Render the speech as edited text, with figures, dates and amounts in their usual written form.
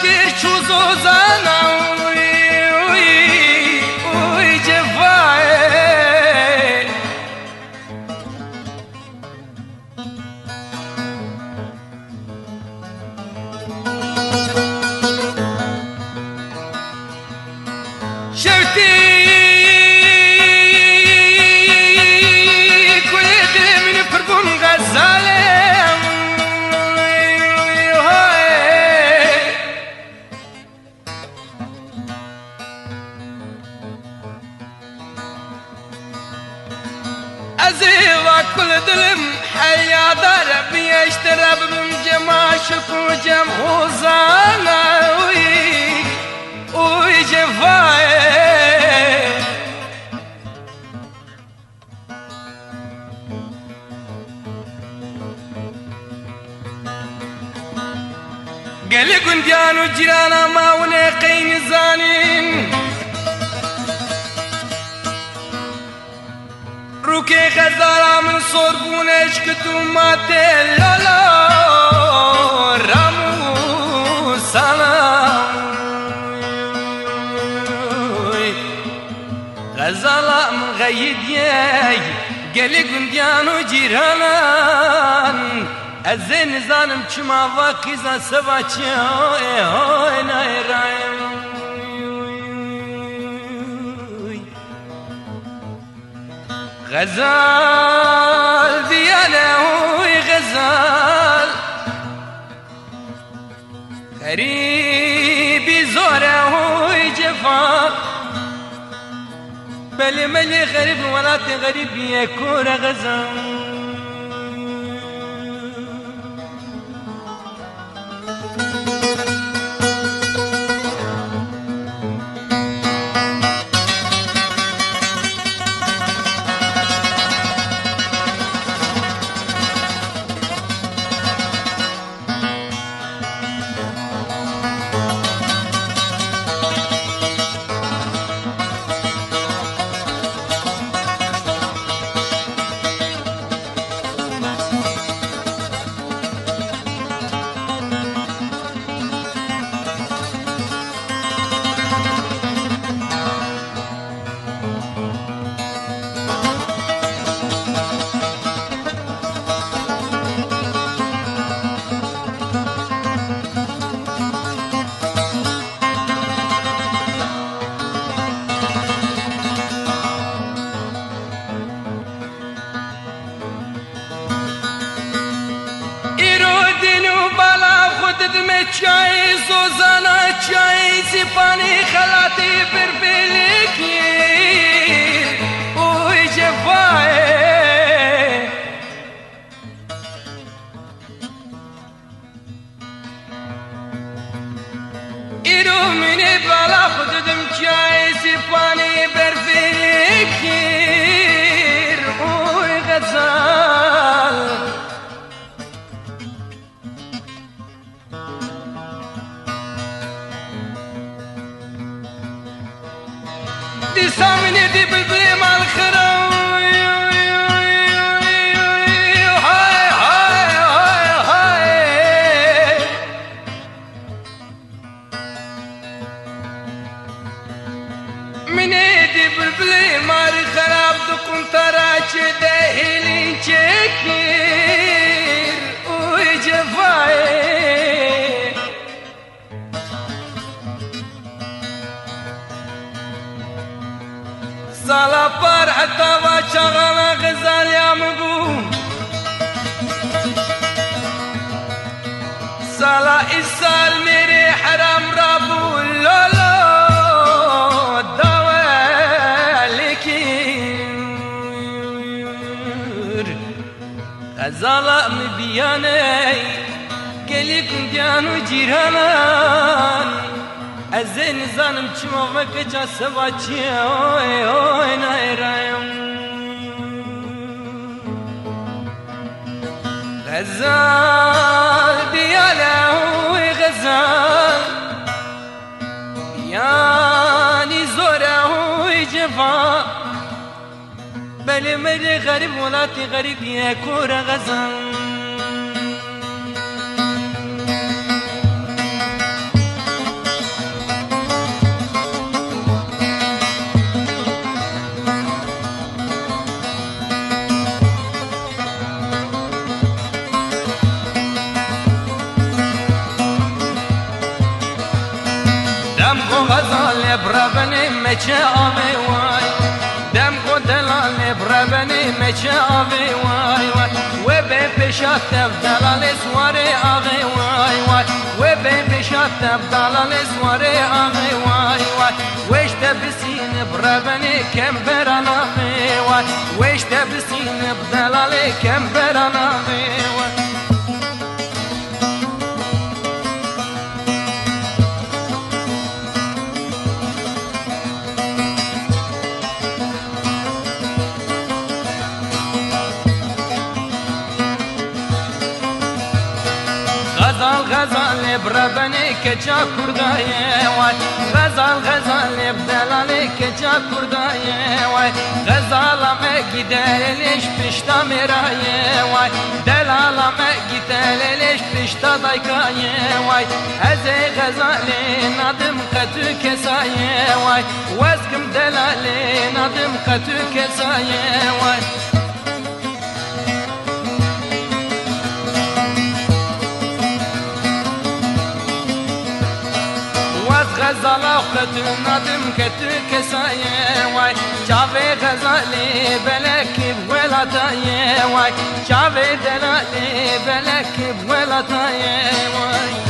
که چوزو زنم وی جفای شفتی أزيوا كل دلم حيا ضرب يشترب من جماشك وجم وزانا ويجفاي قال قنديان وجيرانا ما ونقين زانين روكي غزالة من صربونش كتوماتي لالا رامو سلام غزالة من غيد ياي قالي قنديان وجيرانان الزين زانم چما واقيزا سباچي هوي ناي رايم غزال ديانا وي غزال غريبي زورا وي جفا بلي ملي غريب ولاتي غريب يكون غزال چای زوزانا چای سپانی خلاتی پر بلیکیر اوی جفای ایرو منی بالا خودم چای سپانی پر بلیکیر اوی غزال دي سامني دي بالبلي مع الخروي هاي هاي هاي هاي مني دي بالبلي مع الخراب دكم تراجي دهيلين شكير ويجفاي سالا پر حتى وشغل غزال يا مقوم سالا إسال ميري حرام رابو لولو دوالكير غزال مبياني قلي كنديانو جيرانان الزين زانم چما وکجا سواچی اوه اوه نایرایم غزال دیالا اوه غزال یانی زورا اوه جفا بلی مری غریب ولاتی غریب یکور غزال بربني مچه آوی وای دم کو دلال بربني مچه آوی وای وای و به پیشات دلال سواره آوی وای وای و به پیشات دلال سواره آوی وای وای وش تبسين بربني كم برانا وای وش تبسين بدلال كم برانا وای غزال بربني كجا كردايه واي غزال بدلالي كجا كردايه واي غزال ما gidereliş pişta meraye واي دلال ما gidereliş pişta daykaye واي eze غزالي nadım katü kesaye واي vazgım delali nadım katü kesaye واي غزالا خطو ندم كتو كسايه واي شافي غزالي بلك بولاتايه واي شافي دلالي بلك بولاتايه واي